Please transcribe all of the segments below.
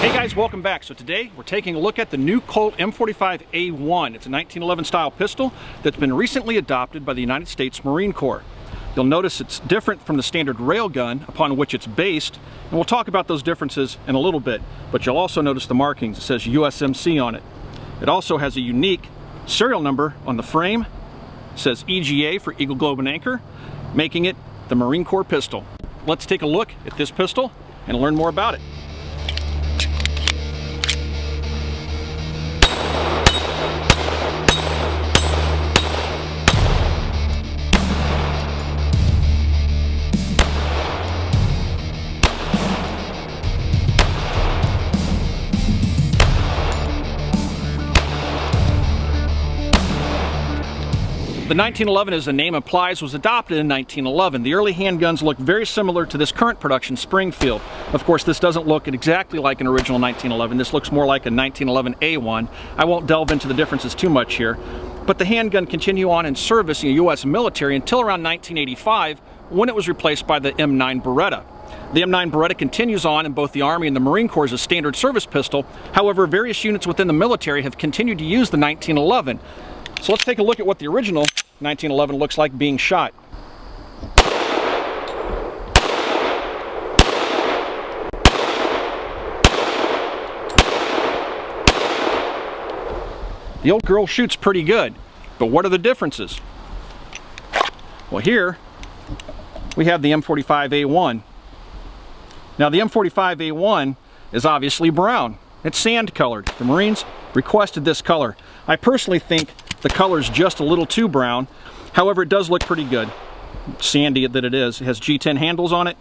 Hey guys, welcome back. So today we're taking a look at the new Colt M45A1. It's a 1911 style pistol that's been recently adopted by the United States Marine Corps. You'll notice it's different from the standard railgun upon which it's based, and we'll talk about those differences in a little bit, but you'll also notice the markings. It says USMC on it. It also has a unique serial number on the frame. It says EGA for Eagle Globe and Anchor, making it the Marine Corps pistol. Let's take a look at this pistol and learn more about it. The 1911, as the name implies, was adopted in 1911. The early handguns look very similar to this current production Springfield. Of course, this doesn't look exactly like an original 1911. This looks more like a 1911A1. I won't delve into the differences too much here. But the handgun continued on in service in the U.S. military until around 1985, when it was replaced by the M9 Beretta. The M9 Beretta continues on in both the Army and the Marine Corps as a standard service pistol. However, various units within the military have continued to use the 1911. So let's take a look at what the original 1911 looks like being shot. The old girl shoots pretty good, but what are the differences? Well, here we have the M45A1. Now the M45A1 is obviously brown. It's sand colored. The Marines requested this color. I personally think the color's just a little too brown. However, it does look pretty good. Sandy that it is. It has G10 handles on it.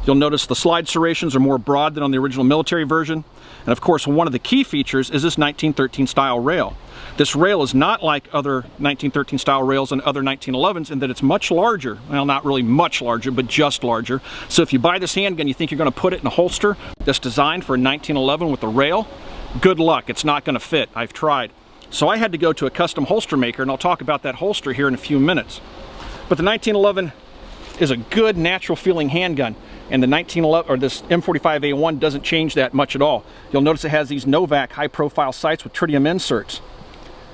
You'll notice the slide serrations are more broad than on the original military version. And of course, one of the key features is this 1913 style rail. This rail is not like other 1913 style rails and other 1911s in that it's much larger. Well, not really much larger, but just larger. So if you buy this handgun, you think you're going to put it in a holster that's designed for a 1911 with a rail, good luck. It's not going to fit. I've tried. So I had to go to a custom holster maker, and I'll talk about that holster here in a few minutes. But the 1911 is a good, natural feeling handgun, and the 1911, or this M45A1, doesn't change that much at all. You'll notice it has these Novak high-profile sights with tritium inserts.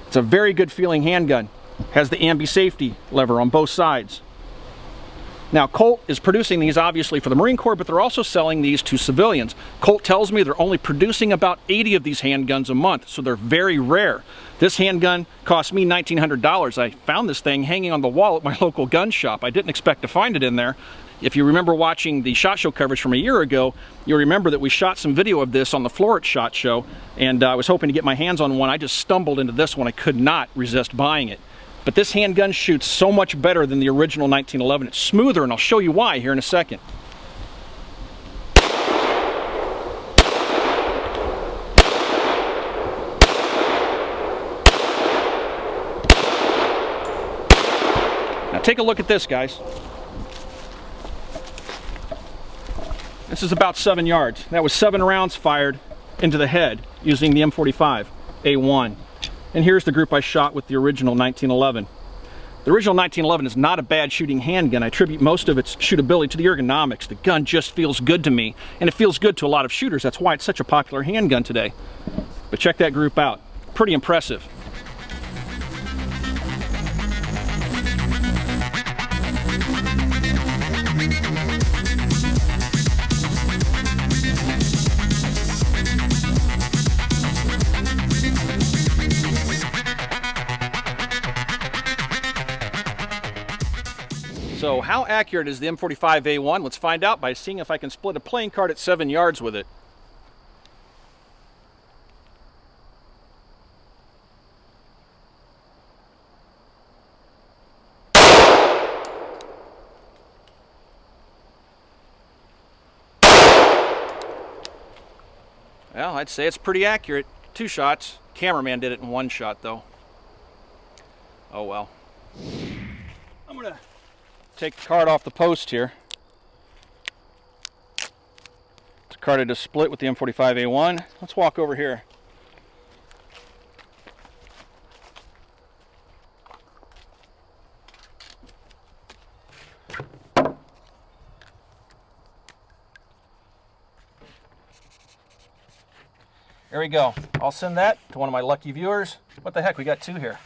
It's a very good feeling handgun. Has the ambi safety lever on both sides. Now, Colt is producing these obviously for the Marine Corps, but they're also selling these to civilians. Colt tells me they're only producing about 80 of these handguns a month, so they're very rare. This handgun cost me $1,900. I found this thing hanging on the wall at my local gun shop. I didn't expect to find it in there. If you remember watching the SHOT Show coverage from a year ago, you'll remember that we shot some video of this on the floor at SHOT Show, and I was hoping to get my hands on one. I just stumbled into this one. I could not resist buying it. But this handgun shoots so much better than the original 1911. It's smoother, and I'll show you why here in a second. Now take a look at this, guys. This is about 7 yards. That was 7 rounds fired into the head using the M45A1. And here's the group I shot with the original 1911. The original 1911 is not a bad shooting handgun. I attribute most of its shootability to the ergonomics. The gun just feels good to me, and it feels good to a lot of shooters. That's why it's such a popular handgun today. But check that group out. Pretty impressive. So how accurate is the M45A1? Let's find out by seeing if I can split a playing card at 7 yards with it. Well, I'd say it's pretty accurate. 2 shots. Cameraman did it in 1 shot though. Oh well. I'm gonna take the card off the post here. It's a card I just split with the M45A1. Let's walk over here. There we go. I'll send that to one of my lucky viewers. What the heck, we got 2 here.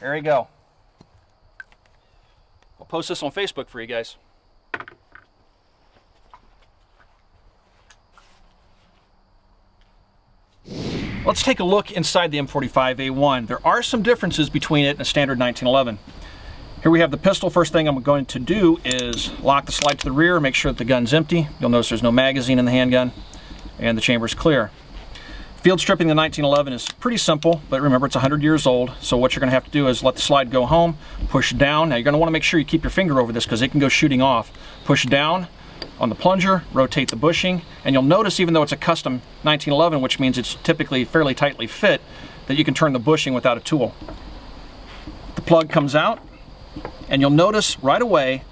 There we go. I'll post this on Facebook for you guys. Let's take a look inside the M45A1. There are some differences between it and a standard 1911. Here we have the pistol. First thing I'm going to do is lock the slide to the rear, make sure that the gun's empty. You'll notice there's no magazine in the handgun, and the chamber's clear. Field stripping the 1911 is pretty simple, but remember it's 100 years old, so what you're going to have to do is let the slide go home, push down. Now you're going to want to make sure you keep your finger over this because it can go shooting off. Push down on the plunger, rotate the bushing, and you'll notice even though it's a custom 1911, which means it's typically fairly tightly fit, that you can turn the bushing without a tool. The plug comes out, and you'll notice right away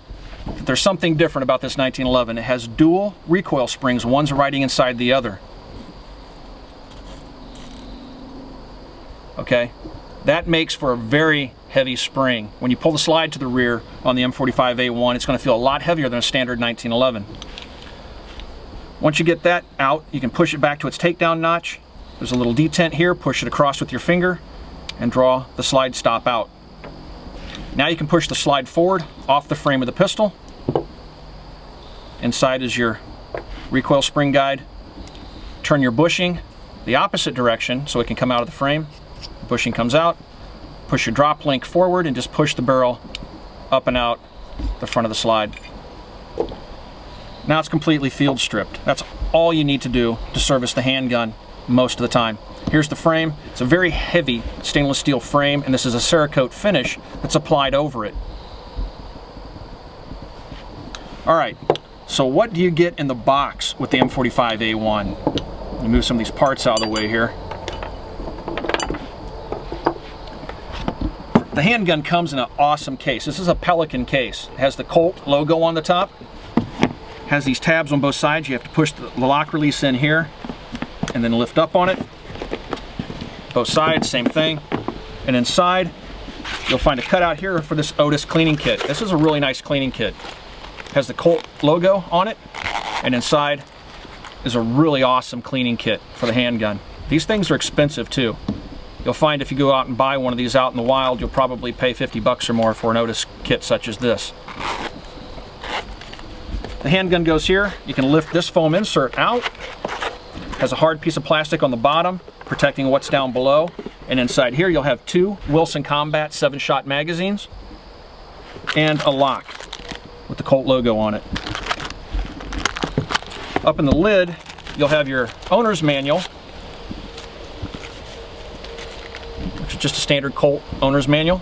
that there's something different about this 1911. It has dual recoil springs, one's riding inside the other. Okay, that makes for a very heavy spring. When you pull the slide to the rear on the M45A1, it's going to feel a lot heavier than a standard 1911. Once you get that out, you can push it back to its takedown notch. There's a little detent here. Push it across with your finger and draw the slide stop out. Now you can push the slide forward off the frame of the pistol. Inside is your recoil spring guide. Turn your bushing the opposite direction so it can come out of the frame. The bushing comes out. Push your drop link forward and just push the barrel up and out the front of the slide. Now it's completely field stripped. That's all you need to do to service the handgun most of the time. Here's the frame. It's a very heavy stainless steel frame, and this is a Cerakote finish that's applied over it. All right, so what do you get in the box with the M45A1? Let me move some of these parts out of the way here. The handgun comes in an awesome case. This is a Pelican case. It has the Colt logo on the top. Has these tabs on both sides. You have to push the lock release in here and then lift up on it. Both sides, same thing. And inside, you'll find a cutout here for this Otis cleaning kit. This is a really nice cleaning kit. It has the Colt logo on it, and inside is a really awesome cleaning kit for the handgun. These things are expensive too. You'll find if you go out and buy one of these out in the wild, you'll probably pay 50 bucks or more for an Otis kit such as this. The handgun goes here. You can lift this foam insert out. Has a hard piece of plastic on the bottom, protecting what's down below. And inside here, you'll have 2 Wilson Combat 7-shot magazines and a lock with the Colt logo on it. Up in the lid, you'll have your owner's manual, which is just a standard Colt owner's manual,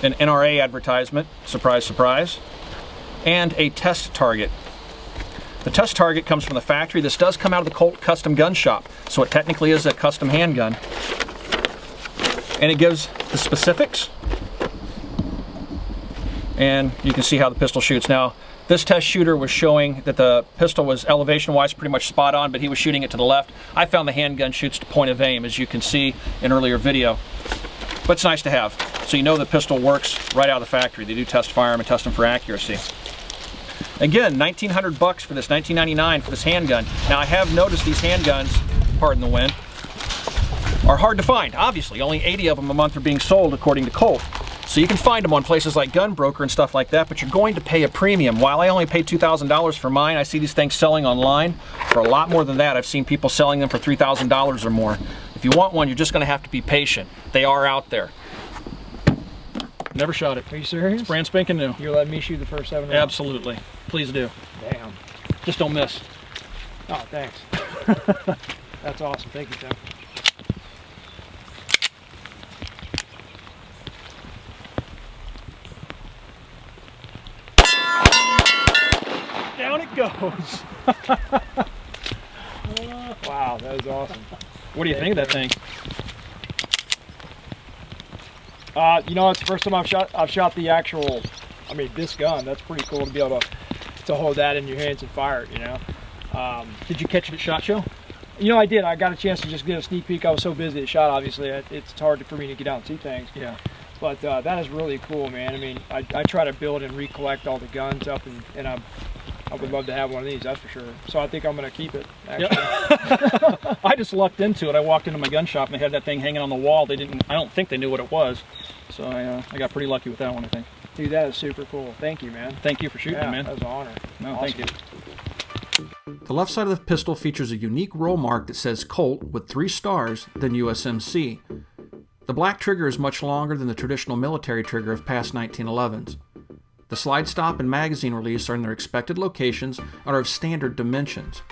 an NRA advertisement, surprise, surprise, and a test target. The test target comes from the factory. This does come out of the Colt custom gun shop, so it technically is a custom handgun. And it gives the specifics, and you can see how the pistol shoots. Now, this test shooter was showing that the pistol was elevation-wise pretty much spot on, but he was shooting it to the left. I found the handgun shoots to point of aim, as you can see in earlier video. But it's nice to have, so you know the pistol works right out of the factory. They do test firearm and test them for accuracy. Again, 1,900 bucks for this, $19.99 for this handgun. Now, I have noticed these handguns, pardon the wind, are hard to find. Obviously, only 80 of them a month are being sold according to Colt. So you can find them on places like Gun Broker and stuff like that, but you're going to pay a premium. While I only paid $2,000 for mine, I see these things selling online for a lot more than that. I've seen people selling them for $3,000 or more. If you want one, you're just going to have to be patient. They are out there. Never shot it. Are you serious? It's brand spanking new. You're letting me shoot the first 7 rounds? Absolutely. Please do. Damn. Just don't miss. Oh, thanks. That's awesome. Thank you, Tim. Down it goes. Wow, that was awesome. What do you think of that thing? You know, it's the first time I've shot the actual, I mean, this gun. That's pretty cool to be able to hold that in your hands and fire it, you know. Did you catch it at SHOT Show? You know, I did. I got a chance to just get a sneak peek. I was so busy at SHOT, obviously. It's hard for me to get out and see things. Yeah. But that is really cool, man. I mean, I try to build and recollect all the guns up, and I would love to have one of these, that's for sure. So I think I'm going to keep it, actually. Yep. I just lucked into it. I walked into my gun shop and they had that thing hanging on the wall. I don't think they knew what it was. So I got pretty lucky with that one, I think. Dude, that is super cool. Thank you, man. Thank you for shooting, man. That was an honor. No, awesome. thank you. The left side of the pistol features a unique roll mark that says Colt with 3 stars, then USMC. The black trigger is much longer than the traditional military trigger of past 1911s. The slide stop and magazine release are in their expected locations and are of standard dimensions.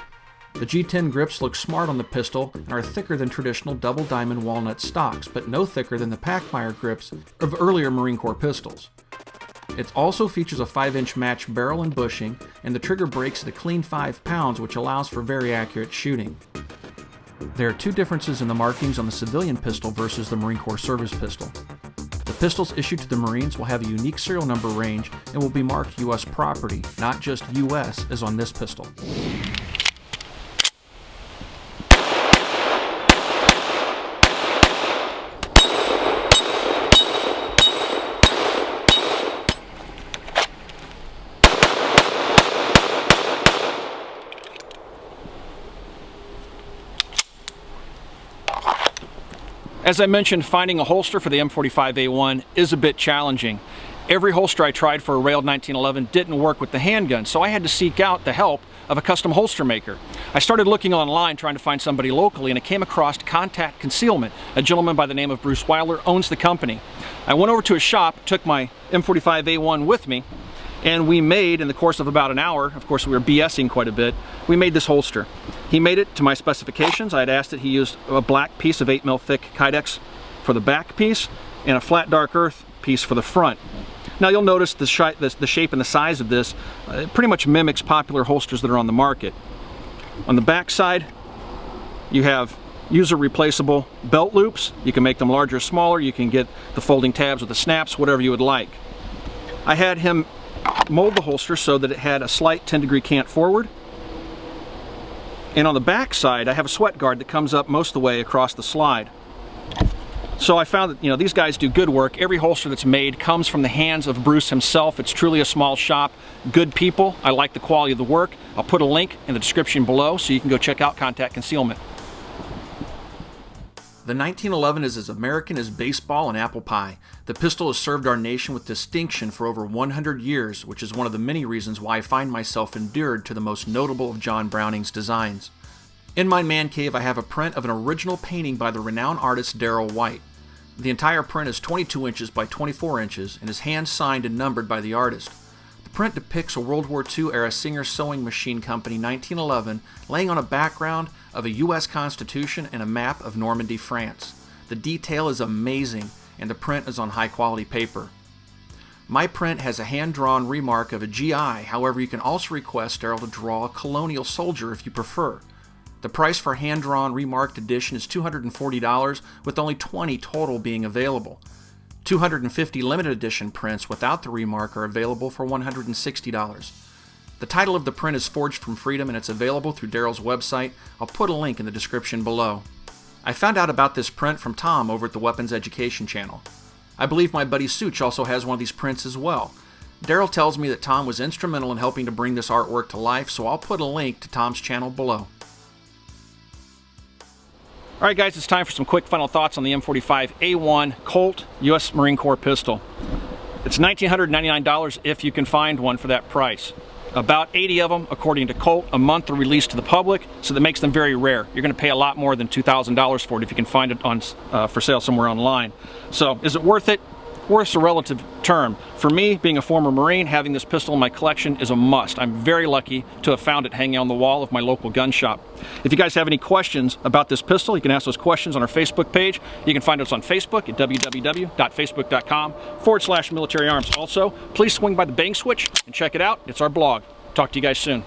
The G10 grips look smart on the pistol and are thicker than traditional double diamond walnut stocks, but no thicker than the Pachmeyer grips of earlier Marine Corps pistols. It also features a 5-inch match barrel and bushing, and the trigger breaks at a clean 5 pounds, which allows for very accurate shooting. There are 2 differences in the markings on the civilian pistol versus the Marine Corps service pistol. The pistols issued to the Marines will have a unique serial number range and will be marked U.S. property, not just U.S. as on this pistol. As I mentioned, finding a holster for the M45A1 is a bit challenging. Every holster I tried for a railed 1911 didn't work with the handgun, so I had to seek out the help of a custom holster maker. I started looking online trying to find somebody locally, and I came across Contact Concealment. A gentleman by the name of Bruce Weiler owns the company. I went over to his shop, took my M45A1 with me, and we made, in the course of about an hour, of course we were BSing quite a bit, we made this holster. He made it to my specifications. I had asked that he used a black piece of 8mm thick Kydex for the back piece and a flat dark earth piece for the front. Now you'll notice the shape and the size of this pretty much mimics popular holsters that are on the market. On the back side, you have user replaceable belt loops. You can make them larger or smaller. You can get the folding tabs with the snaps, whatever you would like. I had him mold the holster so that it had a slight 10-degree cant forward. And on the back side, I have a sweat guard that comes up most of the way across the slide. So I found that, these guys do good work. Every holster that's made comes from the hands of Bruce himself. It's truly a small shop. Good people. I like the quality of the work. I'll put a link in the description below so you can go check out Contact Concealment. The 1911 is as American as baseball and apple pie. The pistol has served our nation with distinction for over 100 years, which is one of the many reasons why I find myself endeared to the most notable of John Brownings' designs. In my man cave, I have a print of an original painting by the renowned artist Darrell White. The entire print is 22 inches by 24 inches and is hand-signed and numbered by the artist. The print depicts a World War II era Singer Sewing Machine Company 1911 laying on a background of a U.S. Constitution and a map of Normandy, France. The detail is amazing, and the print is on high-quality paper. My print has a hand-drawn remark of a GI, however you can also request Darrell to draw a colonial soldier if you prefer. The price for hand-drawn remarked edition is $240, with only 20 total being available. 250 limited edition prints without the remark are available for $160. The title of the print is Forged from Freedom, and it's available through Darrell's website. I'll put a link in the description below. I found out about this print from Tom over at the Weapons Education channel. I believe my buddy Such also has one of these prints as well. Darrell tells me that Tom was instrumental in helping to bring this artwork to life, so I'll put a link to Tom's channel below. Alright guys, it's time for some quick final thoughts on the M45A1 Colt U.S. Marine Corps pistol. It's $1,999 if you can find one for that price. About 80 of them, according to Colt, a month are released to the public, so that makes them very rare. You're going to pay a lot more than $2,000 for it if you can find it on for sale somewhere online. So, is it worth it? Worth's a relative term. For me, being a former Marine, having this pistol in my collection is a must. I'm very lucky to have found it hanging on the wall of my local gun shop. If you guys have any questions about this pistol, you can ask those questions on our Facebook page. You can find us on Facebook at www.facebook.com/military arms. Also, please swing by the bang switch and check it out. It's our blog. Talk to you guys soon.